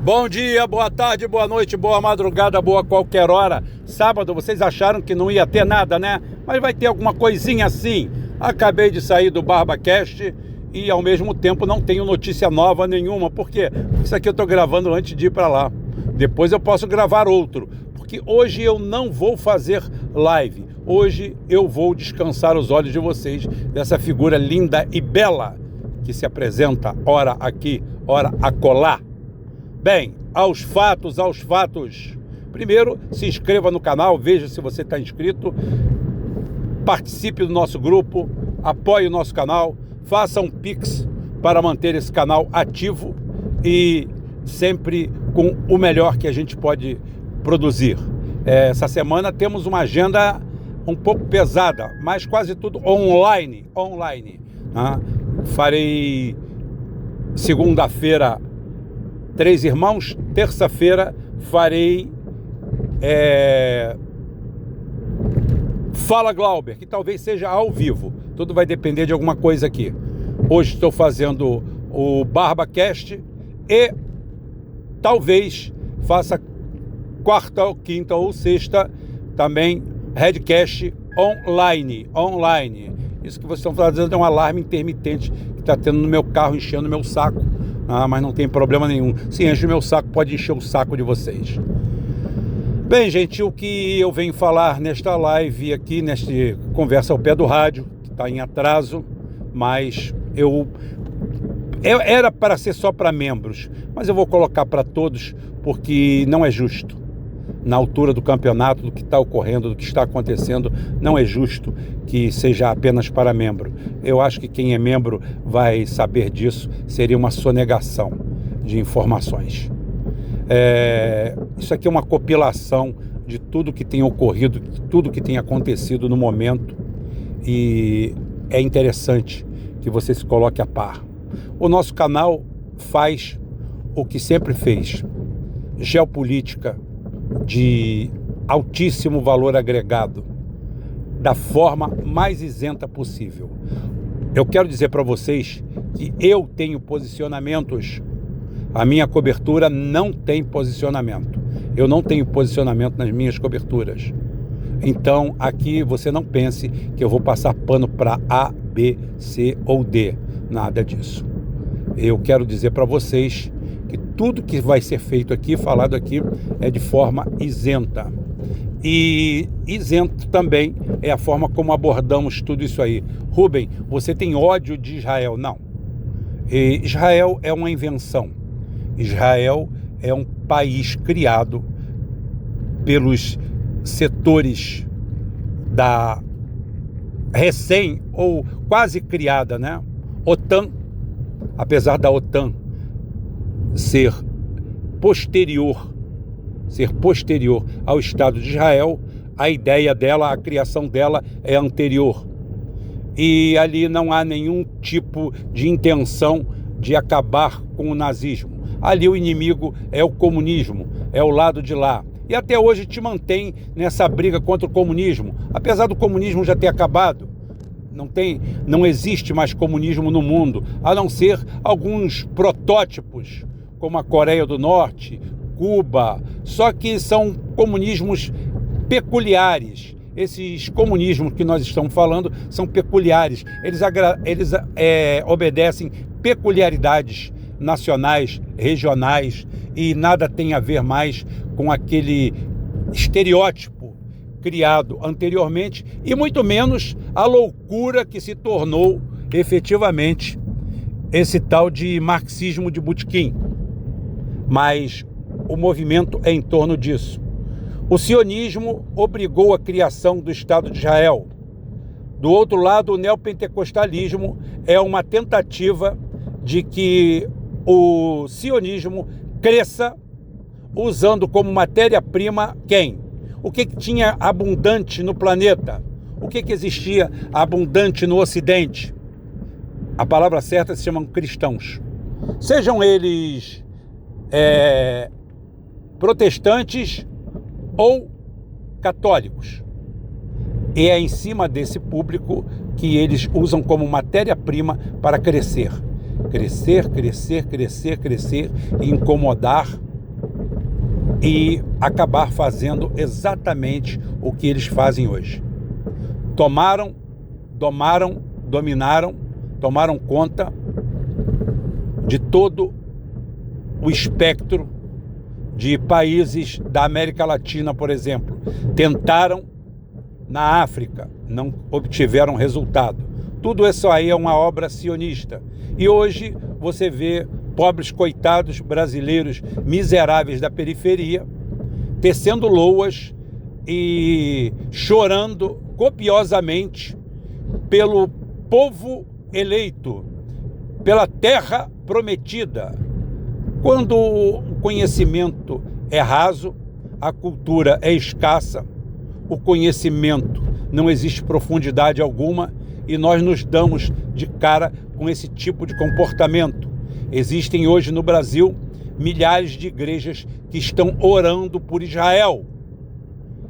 Bom dia, boa tarde, boa noite, boa madrugada, boa qualquer hora. Sábado vocês acharam que não ia ter nada, né? Mas vai ter alguma coisinha assim. Acabei de sair do BarbaCast e ao mesmo tempo não tenho notícia nova nenhuma. Por quê? Isso aqui eu tô gravando antes de ir para lá. Depois eu posso gravar outro, porque hoje eu não vou fazer live. Hoje eu vou descansar os olhos de vocês dessa figura linda e bela que se apresenta ora aqui, ora acolá. Bem, aos fatos. Primeiro, se inscreva no canal, veja se você está inscrito, participe do nosso grupo, apoie o nosso canal, faça um Pix para manter esse canal ativo e sempre com o melhor que a gente pode produzir. Essa semana temos uma agenda um pouco pesada, mas quase tudo online. Né? Farei segunda-feira Três Irmãos, terça-feira farei Fala Glauber, que talvez seja ao vivo. Tudo vai depender de alguma coisa aqui. Hoje estou fazendo o BarbaCast e talvez faça quarta ou quinta ou sexta também Redcast online. Isso que vocês estão fazendo é um alarme intermitente que está tendo no meu carro, enchendo o meu saco. Mas não tem problema nenhum. Se enche o meu saco, pode encher o saco de vocês. Bem, gente, o que eu venho falar nesta live aqui, nesta conversa ao pé do rádio, que está em atraso, mas era para ser só para membros, mas eu vou colocar para todos, porque não é justo. Na altura do campeonato, do que está ocorrendo, do que está acontecendo, não é justo que seja apenas para membro. Eu acho que quem é membro vai saber disso, seria uma sonegação de informações. Isso aqui é uma compilação de tudo que tem ocorrido, de tudo que tem acontecido no momento, e é interessante que você se coloque a par. O nosso canal faz o que sempre fez: geopolítica de altíssimo valor agregado, da forma mais isenta possível. Eu quero dizer para vocês que eu tenho posicionamentos. A minha cobertura não tem posicionamento. Eu não tenho posicionamento nas minhas coberturas. Então, aqui você não pense que eu vou passar pano para A, B, C ou D. Nada disso. Eu quero dizer para vocês que tudo que vai ser feito aqui, falado aqui, é de forma isenta. E isento também é a forma como abordamos tudo isso aí. Rubem, você tem ódio de Israel? Não. Israel é uma invenção. Israel é um país criado pelos setores da recém ou quase criada, né? OTAN, apesar da OTAN ser posterior ao Estado de Israel, a ideia dela, a criação dela é anterior. E ali não há nenhum tipo de intenção de acabar com o nazismo. Ali o inimigo é o comunismo, é o lado de lá. E até hoje te mantém nessa briga contra o comunismo, apesar do comunismo já ter acabado. Não existe mais comunismo no mundo, a não ser alguns protótipos, como a Coreia do Norte, Cuba, só que são comunismos peculiares. Esses comunismos que nós estamos falando são peculiares, eles obedecem peculiaridades nacionais, regionais, e nada tem a ver mais com aquele estereótipo criado anteriormente, e muito menos a loucura que se tornou efetivamente esse tal de marxismo de Botequim. Mas o movimento é em torno disso. O sionismo obrigou a criação do Estado de Israel. Do outro lado, o neopentecostalismo é uma tentativa de que o sionismo cresça usando como matéria-prima quem? O que tinha abundante no planeta? O que existia abundante no Ocidente? A palavra certa se chamam cristãos. Sejam eles protestantes ou católicos. E é em cima desse público que eles usam como matéria-prima para crescer. Crescer, crescer, crescer, crescer, e incomodar e acabar fazendo exatamente o que eles fazem hoje. Dominaram, tomaram conta de todo o espectro de países da América Latina, por exemplo. Tentaram na África, não obtiveram resultado. Tudo isso aí é uma obra sionista. E hoje você vê pobres coitados brasileiros miseráveis da periferia tecendo loas e chorando copiosamente pelo povo eleito, pela terra prometida. Quando o conhecimento é raso, a cultura é escassa, o conhecimento não existe profundidade alguma e nós nos damos de cara com esse tipo de comportamento. Existem hoje no Brasil milhares de igrejas que estão orando por Israel.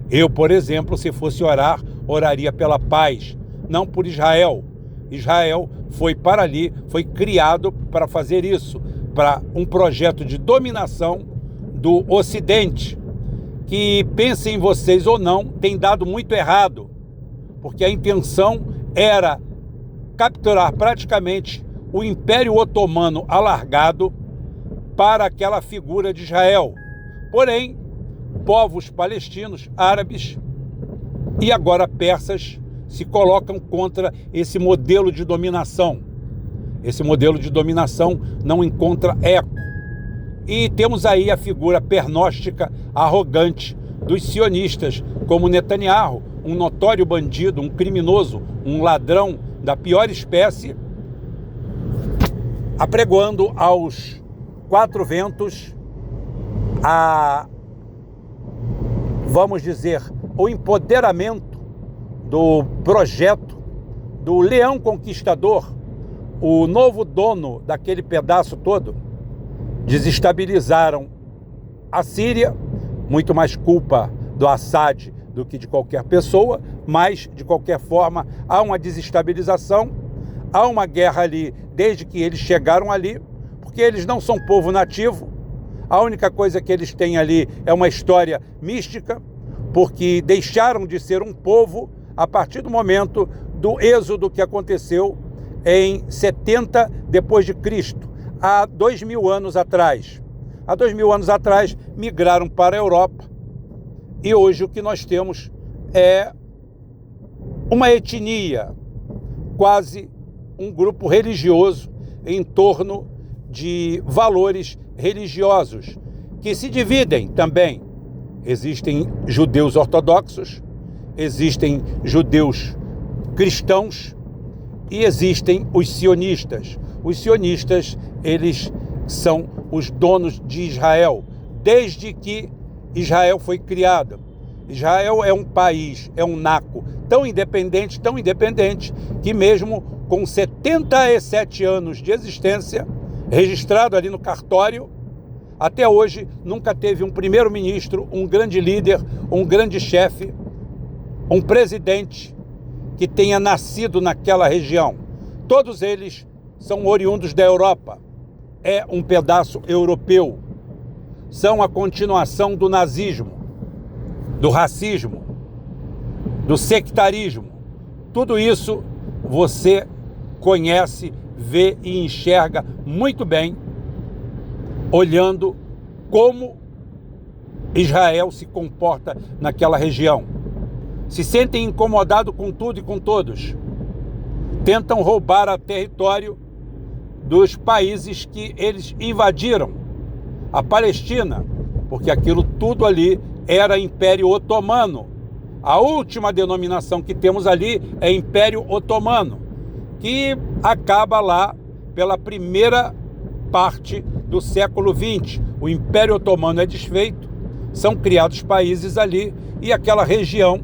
Eu, por exemplo, se fosse orar, oraria pela paz, não por Israel. Israel foi para ali, foi criado para fazer isso, para um projeto de dominação do Ocidente, que, pensem vocês ou não, tem dado muito errado, porque a intenção era capturar praticamente o Império Otomano alargado para aquela figura de Israel. Porém, povos palestinos, árabes e agora persas se colocam contra esse modelo de dominação. Esse modelo de dominação não encontra eco. E temos aí a figura pernóstica, arrogante dos sionistas, como Netanyahu, um notório bandido, um criminoso, um ladrão da pior espécie, apregoando aos quatro ventos vamos dizer, o empoderamento do projeto do leão conquistador, o novo dono daquele pedaço todo. Desestabilizaram a Síria, muito mais culpa do Assad do que de qualquer pessoa, mas, de qualquer forma, há uma desestabilização, há uma guerra ali desde que eles chegaram ali, porque eles não são povo nativo, a única coisa que eles têm ali é uma história mística, porque deixaram de ser um povo a partir do momento do êxodo que aconteceu em 70 depois de Cristo, há 2000 anos atrás. Há 2000 anos atrás migraram para a Europa e hoje o que nós temos é uma etnia, quase um grupo religioso em torno de valores religiosos que se dividem também. Existem judeus ortodoxos, existem judeus cristãos e existem os sionistas. Os sionistas, eles são os donos de Israel, desde que Israel foi criada. Israel é um país, é um naco tão independente, que mesmo com 77 anos de existência, registrado ali no cartório, até hoje nunca teve um primeiro-ministro, um grande líder, um grande chefe, um presidente que tenha nascido naquela região. Todos eles são oriundos da Europa. É um pedaço europeu. São a continuação do nazismo, do racismo, do sectarismo. Tudo isso você conhece, vê e enxerga muito bem, olhando como Israel se comporta naquela região. Se sentem incomodados com tudo e com todos. Tentam roubar o território dos países que eles invadiram. A Palestina, porque aquilo tudo ali era Império Otomano. A última denominação que temos ali é Império Otomano, que acaba lá pela primeira parte do século XX. O Império Otomano é desfeito, são criados países ali e aquela região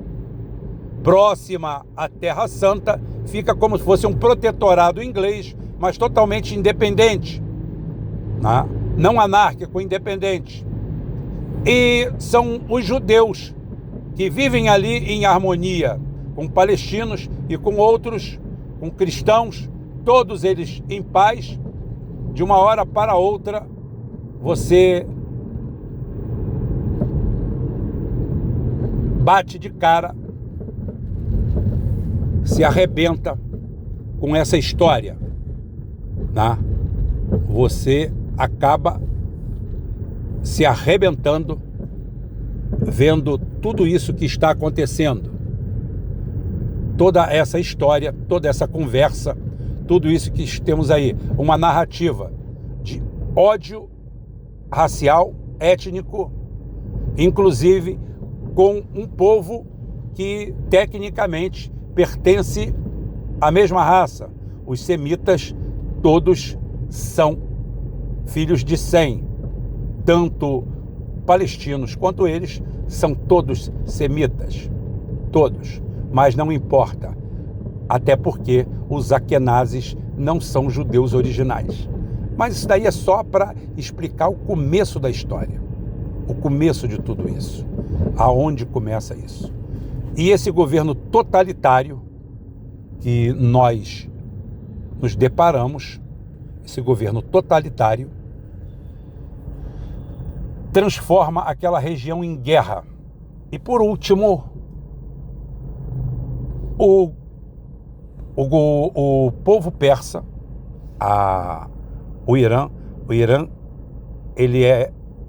próxima à Terra Santa fica como se fosse um protetorado inglês, mas totalmente independente, né? Não anárquico, independente. E são os judeus que vivem ali em harmonia com palestinos e com outros com cristãos, todos eles em paz. De uma hora para outra, você bate de cara, se arrebenta com essa história, né? Você acaba se arrebentando vendo tudo isso que está acontecendo, toda essa história, toda essa conversa, tudo isso que temos aí, uma narrativa de ódio racial, étnico, inclusive com um povo que tecnicamente pertence à mesma raça. Os semitas todos são filhos de Sem, tanto palestinos quanto eles são todos semitas, todos, mas não importa, até porque os Akenazes não são judeus originais. Mas isso daí é só para explicar o começo da história, o começo de tudo isso, aonde começa isso. E esse governo totalitário que nós nos deparamos, esse governo totalitário, transforma aquela região em guerra. E por último, o povo persa, o Irã,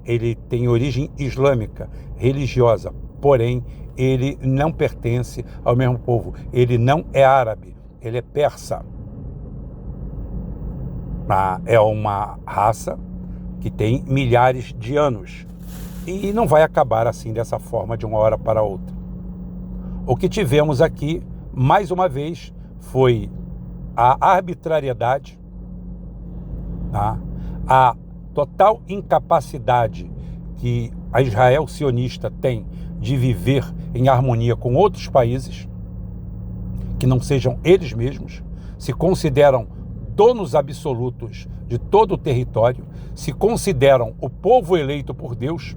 ele tem origem islâmica, religiosa, porém ele não pertence ao mesmo povo, ele não é árabe, ele é persa. É uma raça que tem milhares de anos e não vai acabar assim dessa forma de uma hora para outra. O que tivemos aqui, mais uma vez, foi a arbitrariedade, tá? A total incapacidade que a Israel sionista tem de viver em harmonia com outros países, que não sejam eles mesmos, se consideram donos absolutos de todo o território, se consideram o povo eleito por Deus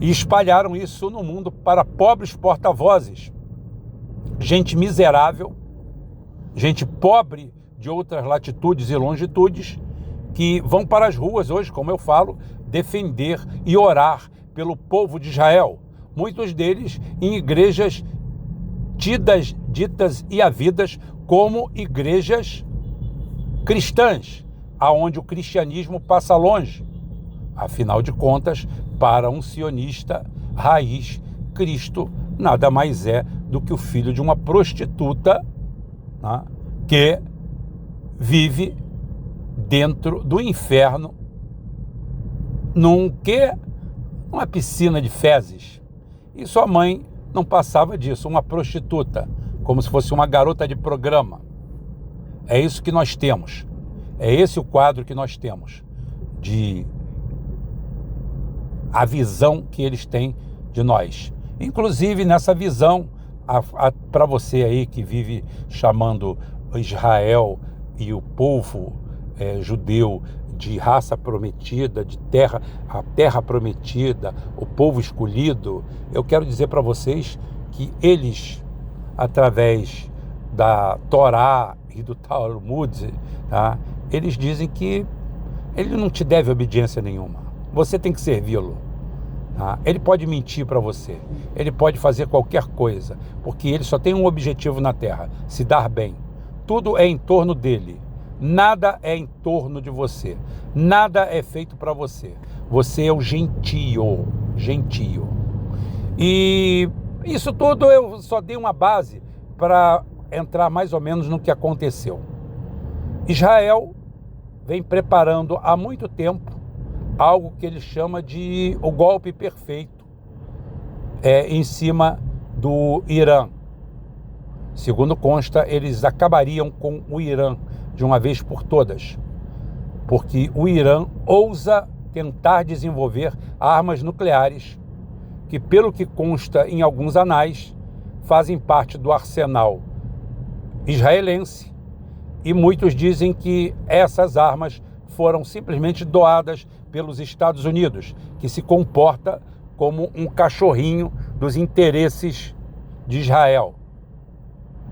e espalharam isso no mundo para pobres porta-vozes, gente miserável, gente pobre de outras latitudes e longitudes, que vão para as ruas hoje, como eu falo, defender e orar pelo povo de Israel. Muitos deles em igrejas ditas e havidas como igrejas cristãs, aonde o cristianismo passa longe. Afinal de contas, para um sionista raiz, Cristo nada mais é do que o filho de uma prostituta, né, que vive dentro do inferno, numa piscina de fezes. E sua mãe não passava disso, uma prostituta, como se fosse uma garota de programa. É isso que nós temos. É esse o quadro que nós temos, a visão que eles têm de nós. Inclusive, nessa visão, para você aí que vive chamando Israel e o povo judeu de raça prometida, a terra prometida, o povo escolhido, eu quero dizer para vocês que eles, através da Torá e do Talmud, tá, eles dizem que ele não te deve obediência nenhuma, você tem que servi-lo. Tá? Ele pode mentir para você, ele pode fazer qualquer coisa, porque ele só tem um objetivo na terra, se dar bem. Tudo é em torno dele, nada é em torno de você, nada é feito para você. Você é o gentio. E isso tudo eu só dei uma base para entrar mais ou menos no que aconteceu. Israel vem preparando há muito tempo algo que ele chama de o golpe perfeito em cima do Irã. Segundo consta, eles acabariam com o Irã de uma vez por todas, porque o Irã ousa tentar desenvolver armas nucleares que, pelo que consta em alguns anais, fazem parte do arsenal israelense, e muitos dizem que essas armas foram simplesmente doadas pelos Estados Unidos, que se comporta como um cachorrinho dos interesses de Israel.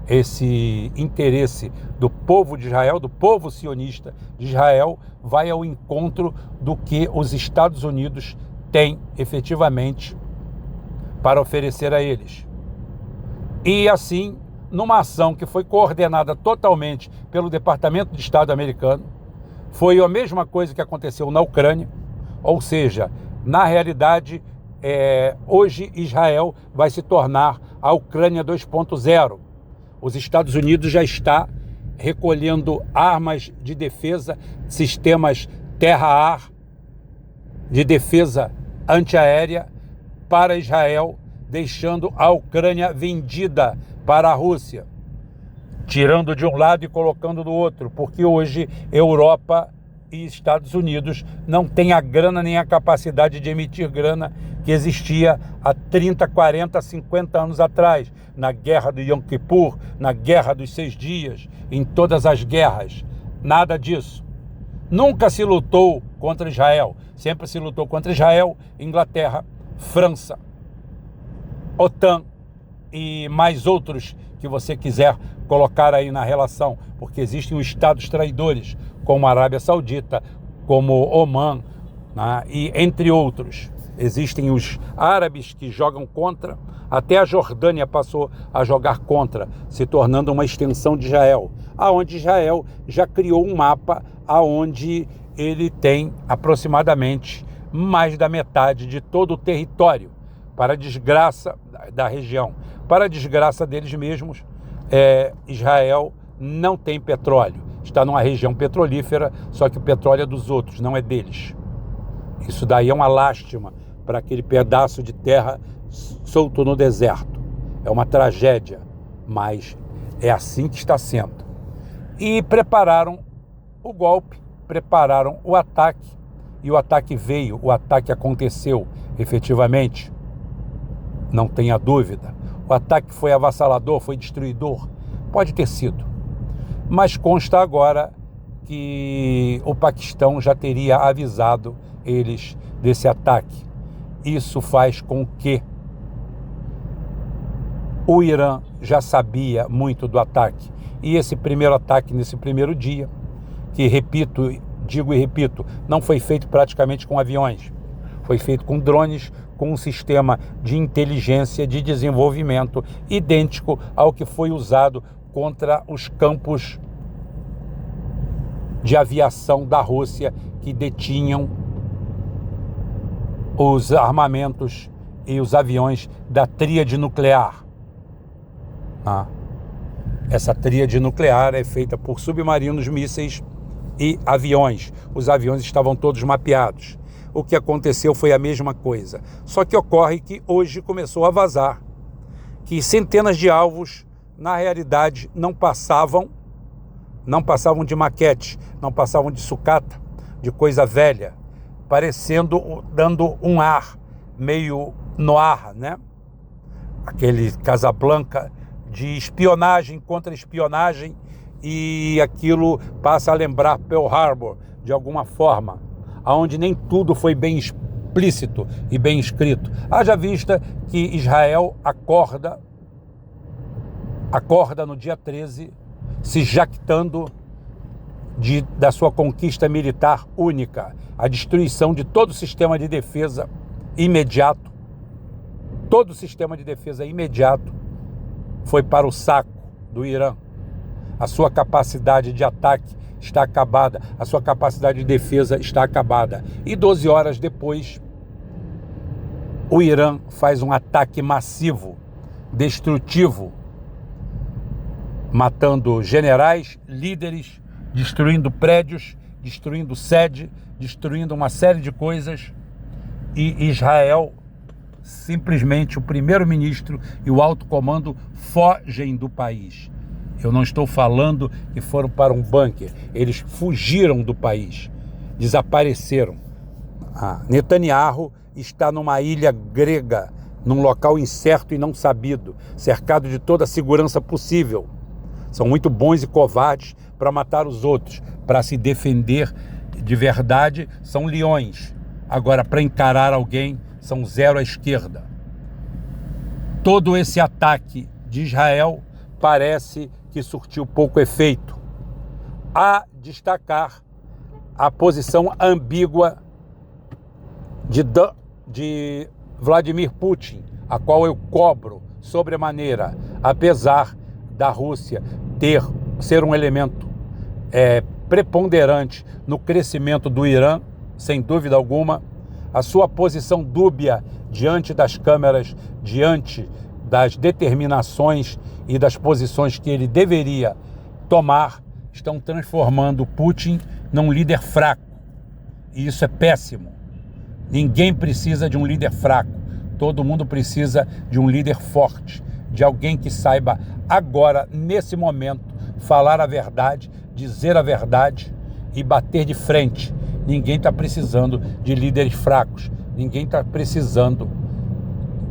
esse interesse do povo de Israel, do povo sionista de Israel, vai ao encontro do que os Estados Unidos têm efetivamente para oferecer a eles. E assim, numa ação que foi coordenada totalmente pelo Departamento de Estado americano, foi a mesma coisa que aconteceu na Ucrânia, ou seja, na realidade, hoje Israel vai se tornar a Ucrânia 2.0. Os Estados Unidos já está recolhendo armas de defesa, sistemas terra-ar, de defesa antiaérea para Israel, deixando a Ucrânia vendida para a Rússia, tirando de um lado e colocando do outro, porque hoje Europa e Estados Unidos não têm a grana nem a capacidade de emitir grana que existia há 30, 40, 50 anos atrás, na guerra do Yom Kippur, na guerra dos 6 dias, em todas as guerras. Nada disso. Nunca se lutou contra Israel, sempre se lutou contra Israel, Inglaterra, França, OTAN e mais outros que você quiser colocar aí na relação, porque existem os estados traidores, como a Arábia Saudita, como Omã, né? E entre outros. Existem os árabes que jogam contra, até a Jordânia passou a jogar contra, se tornando uma extensão de Israel, aonde Israel já criou um mapa aonde ele tem aproximadamente mais da metade de todo o território, para a desgraça da região. Para a desgraça deles mesmos, Israel não tem petróleo. Está numa região petrolífera, só que o petróleo é dos outros, não é deles. Isso daí é uma lástima para aquele pedaço de terra solto no deserto. É uma tragédia, mas é assim que está sendo. E prepararam o golpe, prepararam o ataque, e o ataque veio, o ataque aconteceu efetivamente, não tenha dúvida. O ataque foi avassalador, foi destruidor, pode ter sido. Mas consta agora que o Paquistão já teria avisado eles desse ataque. Isso faz com que o Irã já sabia muito do ataque. E esse primeiro ataque, nesse primeiro dia, que digo e repito, não foi feito praticamente com aviões. Foi feito com drones, com um sistema de inteligência, de desenvolvimento idêntico ao que foi usado contra os campos de aviação da Rússia que detinham os armamentos e os aviões da tríade nuclear. Essa tríade nuclear é feita por submarinos, mísseis e aviões. Os aviões estavam todos mapeados. O que aconteceu foi a mesma coisa. Só que ocorre que hoje começou a vazar que centenas de alvos, na realidade, não passavam de maquete, não passavam de sucata, de coisa velha, dando um ar meio noir, né? Aquele Casablanca de espionagem contra espionagem, e aquilo passa a lembrar Pearl Harbor, de alguma forma, onde nem tudo foi bem explícito e bem escrito. Haja vista que Israel acorda no dia 13, se jactando da sua conquista militar única, a destruição de todo o sistema de defesa imediato. Todo o sistema de defesa imediato foi para o saco do Irã. A sua capacidade de ataque está acabada, a sua capacidade de defesa está acabada. E 12 horas depois, o Irã faz um ataque massivo, destrutivo, matando generais, líderes, destruindo prédios, destruindo sede, destruindo uma série de coisas. E Israel, simplesmente o primeiro-ministro e o alto comando fogem do país. Eu não estou falando que foram para um bunker, eles fugiram do país, desapareceram. Netanyahu está numa ilha grega, num local incerto e não sabido, cercado de toda a segurança possível. São muito bons e covardes para matar os outros, para se defender de verdade, são leões. Agora, para encarar alguém, são zero à esquerda. Todo esse ataque de Israel parece que surtiu pouco efeito. A destacar a posição ambígua de Vladimir Putin, a qual eu cobro sobremaneira, apesar da Rússia ser um elemento preponderante no crescimento do Irã, sem dúvida alguma, a sua posição dúbia diante das câmeras, diante das determinações e das posições que ele deveria tomar, estão transformando Putin num líder fraco. E isso é péssimo. Ninguém precisa de um líder fraco. Todo mundo precisa de um líder forte, de alguém que saiba agora, nesse momento, falar a verdade, dizer a verdade e bater de frente. Ninguém está precisando de líderes fracos. Ninguém está precisando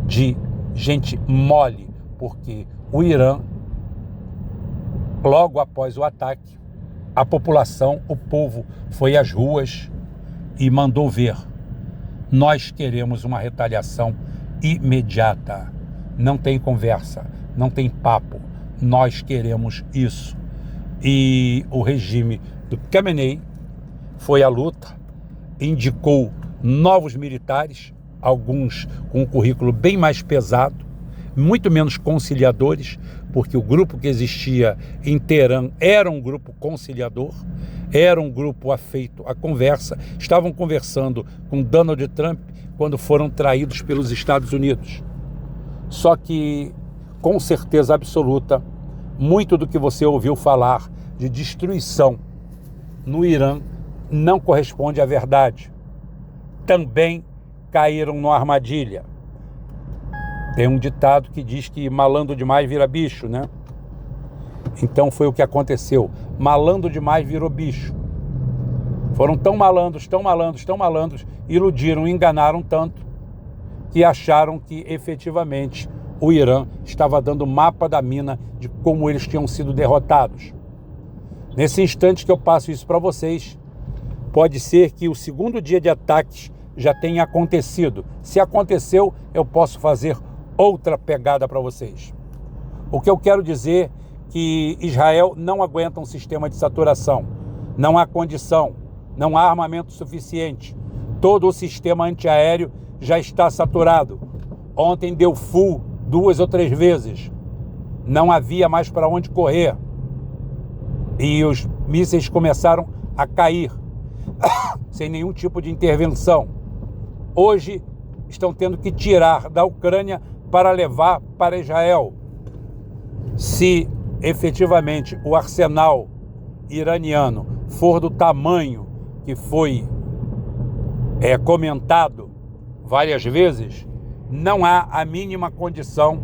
de gente mole, porque o Irã, logo após o ataque, a população, o povo foi às ruas e mandou ver: nós queremos uma retaliação imediata. Não tem conversa, não tem papo. Nós queremos isso. E o regime do Khamenei foi à luta, indicou novos militares, alguns com um currículo bem mais pesado, muito menos conciliadores, porque o grupo que existia em Teherã era um grupo conciliador, era um grupo afeito à conversa. Estavam conversando com Donald Trump quando foram traídos pelos Estados Unidos. Só que, com certeza absoluta, muito do que você ouviu falar de destruição no Irã não corresponde à verdade. Também caíram numa armadilha. Tem um ditado que diz que malandro demais vira bicho, né? Então foi o que aconteceu. Malandro demais virou bicho. Foram tão malandros, iludiram, enganaram tanto, que acharam que efetivamente o Irã estava dando mapa da mina de como eles tinham sido derrotados. Nesse instante que eu passo isso para vocês, pode ser que o segundo dia de ataques já tenha acontecido. Se aconteceu, eu posso fazer outra pegada para vocês. O que eu quero dizer é que Israel não aguenta um sistema de saturação. Não há condição, não há armamento suficiente. Todo o sistema antiaéreo já está saturado. Ontem deu full 2 ou 3 vezes. Não havia mais para onde correr. E os mísseis começaram a cair, sem nenhum tipo de intervenção. Hoje estão tendo que tirar da Ucrânia para levar para Israel. Se efetivamente o arsenal iraniano for do tamanho que foi comentado várias vezes, não há a mínima condição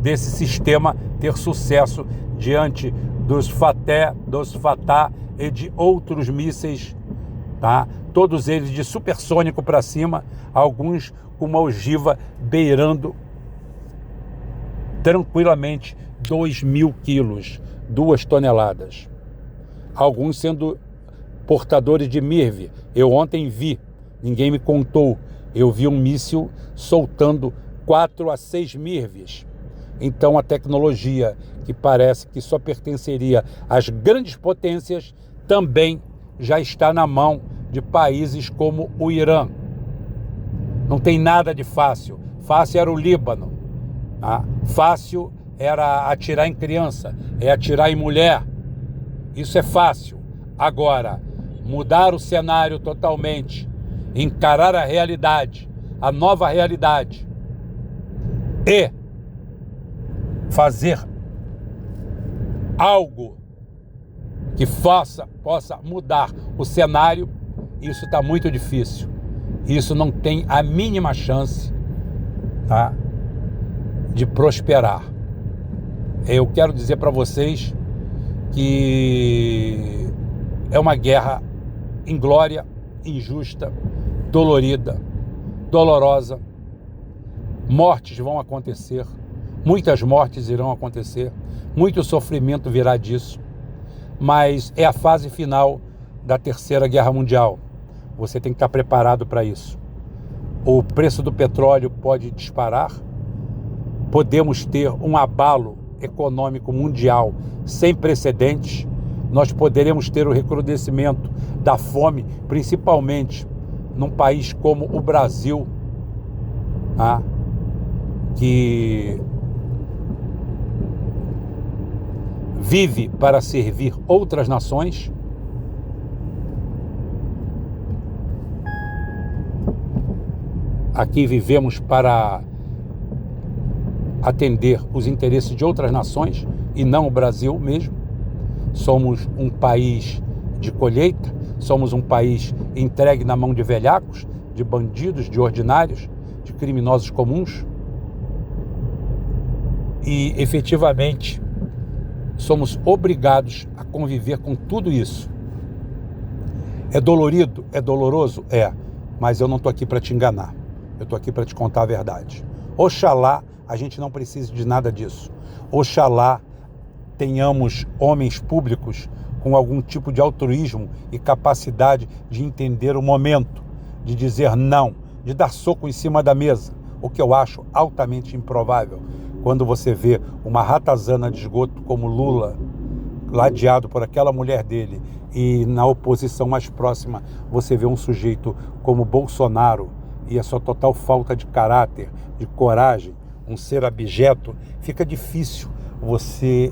desse sistema ter sucesso diante dos Fatah e de outros mísseis, tá? Todos eles de supersônico para cima, alguns com uma ogiva beirando tranquilamente 2.000 quilos, 2 toneladas. Alguns sendo portadores de MIRV. Eu ontem vi, ninguém me contou, eu vi um míssil soltando 4 a 6 MIRVs. Então a tecnologia que parece que só pertenceria às grandes potências também já está na mão de países como o Irã. Não tem nada de fácil. Fácil era o Líbano. Tá? Fácil era atirar em criança, atirar em mulher. Isso é fácil. Agora, mudar o cenário totalmente, encarar a realidade, a nova realidade e fazer algo que possa mudar o cenário, isso está muito difícil. Isso não tem a mínima chance, tá, de prosperar. Eu quero dizer para vocês que é uma guerra inglória, injusta, dolorida, dolorosa. Mortes vão acontecer, muitas mortes irão acontecer, muito sofrimento virá disso, mas é a fase final da Terceira Guerra Mundial. Você tem que estar preparado para isso. O preço do petróleo pode disparar, podemos ter um abalo econômico mundial sem precedentes, nós poderemos ter o recrudescimento da fome, principalmente num país como o Brasil, tá? Que vive para servir outras nações. Aqui vivemos para atender os interesses de outras nações e não o Brasil mesmo. Somos um país de colheita, somos um país entregue na mão de velhacos, de bandidos, de ordinários, de criminosos comuns. E, efetivamente, somos obrigados a conviver com tudo isso. É dolorido? É doloroso? É. Mas eu não estou aqui para te enganar. Eu estou aqui para te contar a verdade. Oxalá a gente não precise de nada disso. Oxalá tenhamos homens públicos com algum tipo de altruísmo e capacidade de entender o momento, de dizer não, de dar soco em cima da mesa, o que eu acho altamente improvável. Quando você vê uma ratazana de esgoto como Lula, ladeado por aquela mulher dele, e na oposição mais próxima você vê um sujeito como Bolsonaro e a sua total falta de caráter, de coragem, um ser abjeto, fica difícil você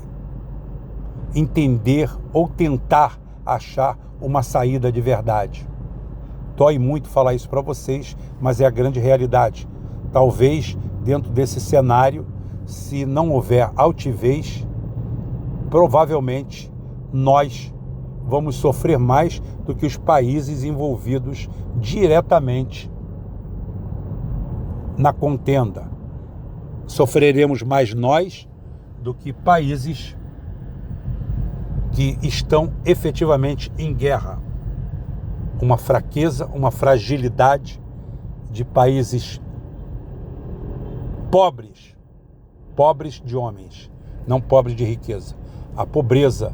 entender ou tentar achar uma saída de verdade. Dói muito falar isso para vocês, mas é a grande realidade. Talvez dentro desse cenário, se não houver altivez, provavelmente nós vamos sofrer mais do que os países envolvidos diretamente na contenda. Sofreremos mais nós do que países que estão efetivamente em guerra. Uma fraqueza, uma fragilidade de países pobres de homens, não pobres de riqueza. A pobreza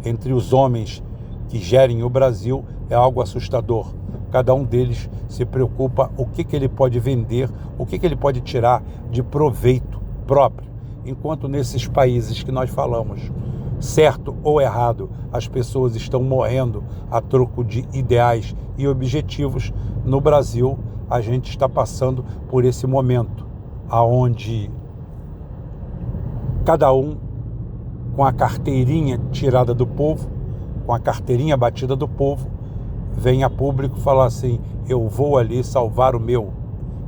entre os homens que gerem o Brasil é algo assustador. Cada um deles se preocupa o que ele pode vender, o que ele pode tirar de proveito próprio. Enquanto nesses países que nós falamos, certo ou errado, as pessoas estão morrendo a troco de ideais e objetivos, no Brasil a gente está passando por esse momento, aonde cada um com a carteirinha tirada do povo, com a carteirinha batida do povo, vem a público falar assim: eu vou ali salvar o meu,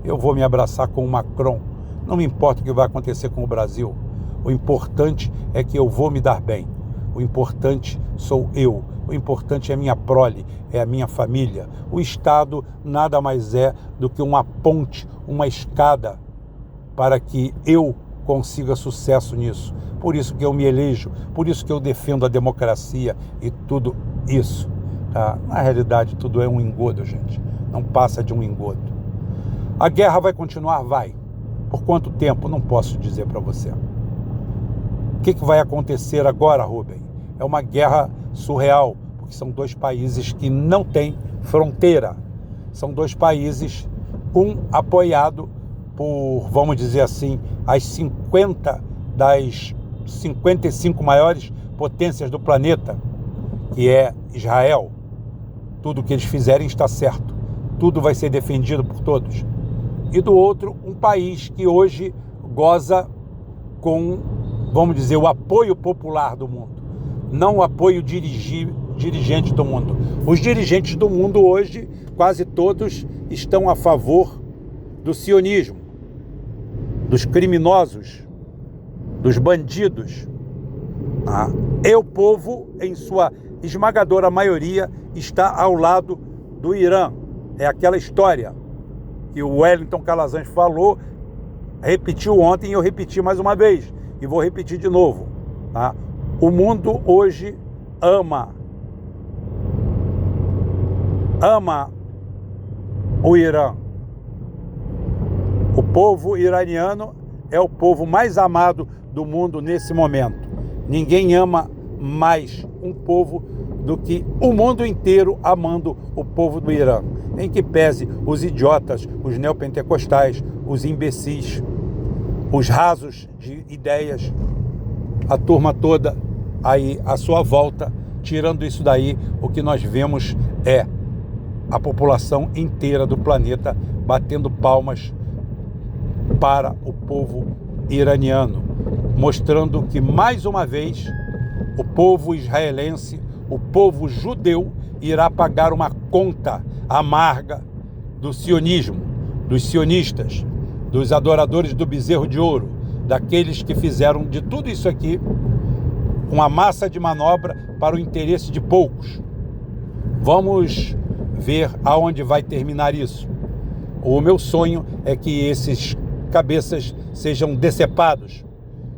eu vou me abraçar com o Macron, não me importa o que vai acontecer com o Brasil, o importante é que eu vou me dar bem, o importante sou eu, o importante é a minha prole, é a minha família. O Estado nada mais é do que uma ponte, uma escada para que eu consiga sucesso nisso. Por isso que eu me elejo, por isso que eu defendo a democracia e tudo isso. Tá? Na realidade, tudo é um engodo, gente. Não passa de um engodo. A guerra vai continuar? Vai. Por quanto tempo? Não posso dizer para você. O que vai acontecer agora, Rubem? É uma guerra surreal, porque são dois países que não têm fronteira. São dois países, um apoiado por, vamos dizer assim, as 50 das 55 maiores potências do planeta, que é Israel. Tudo que eles fizerem está certo. Tudo vai ser defendido por todos. E do outro, um país que hoje goza com, vamos dizer, o apoio popular do mundo. Não o apoio dirigente do mundo. Os dirigentes do mundo hoje, quase todos, estão a favor do sionismo, dos criminosos, dos bandidos. E o povo, em sua esmagadora maioria, está ao lado do Irã. É aquela história que o Wellington Calazans falou, repetiu ontem e eu repeti mais uma vez. E vou repetir de novo. Tá? O mundo hoje ama o Irã. O povo iraniano é o povo mais amado do mundo nesse momento. Ninguém ama mais um povo do que o mundo inteiro amando o povo do Irã. Em que pese os idiotas, os neopentecostais, os imbecis, os rasos de ideias, a turma toda aí à sua volta. Tirando isso daí, o que nós vemos é a população inteira do planeta batendo palmas para o povo iraniano, mostrando que, mais uma vez, o povo israelense, o povo judeu, irá pagar uma conta amarga do sionismo, dos sionistas, dos adoradores do bezerro de ouro, daqueles que fizeram de tudo isso aqui uma massa de manobra para o interesse de poucos. Vamos ver aonde vai terminar isso. O meu sonho é que esses cabeças sejam decepados,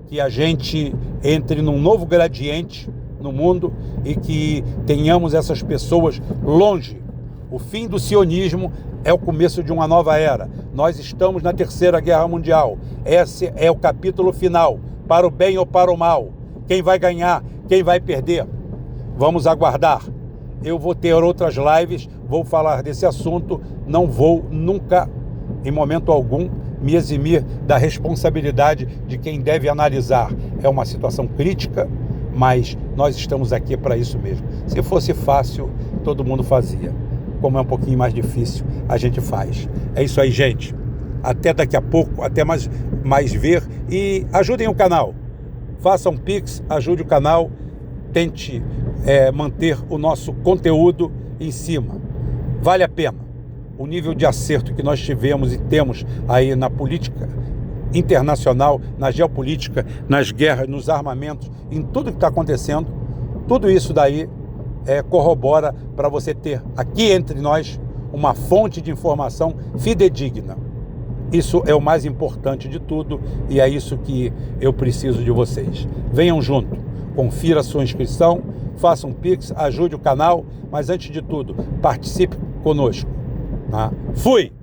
que a gente entre num novo gradiente no mundo e que tenhamos essas pessoas longe. O fim do sionismo é o começo de uma nova era. Nós estamos na Terceira Guerra Mundial. Esse é o capítulo final, para o bem ou para o mal. Quem vai ganhar, quem vai perder? Vamos aguardar. Eu vou ter outras lives, vou falar desse assunto, não vou nunca, em momento algum, me eximir da responsabilidade de quem deve analisar. É uma situação crítica, mas nós estamos aqui para isso mesmo. Se fosse fácil, todo mundo fazia. Como é um pouquinho mais difícil, a gente faz. É isso aí, gente. Até daqui a pouco, até mais ver, e ajudem o canal. Faça um Pix, ajude o canal, tente manter o nosso conteúdo em cima. Vale a pena. O nível de acerto que nós tivemos e temos aí na política internacional, na geopolítica, nas guerras, nos armamentos, em tudo que está acontecendo, tudo isso daí corrobora para você ter aqui entre nós uma fonte de informação fidedigna. Isso é o mais importante de tudo e é isso que eu preciso de vocês. Venham junto, confira a sua inscrição, faça um Pix, ajude o canal, mas antes de tudo, participe conosco. Tá? Fui!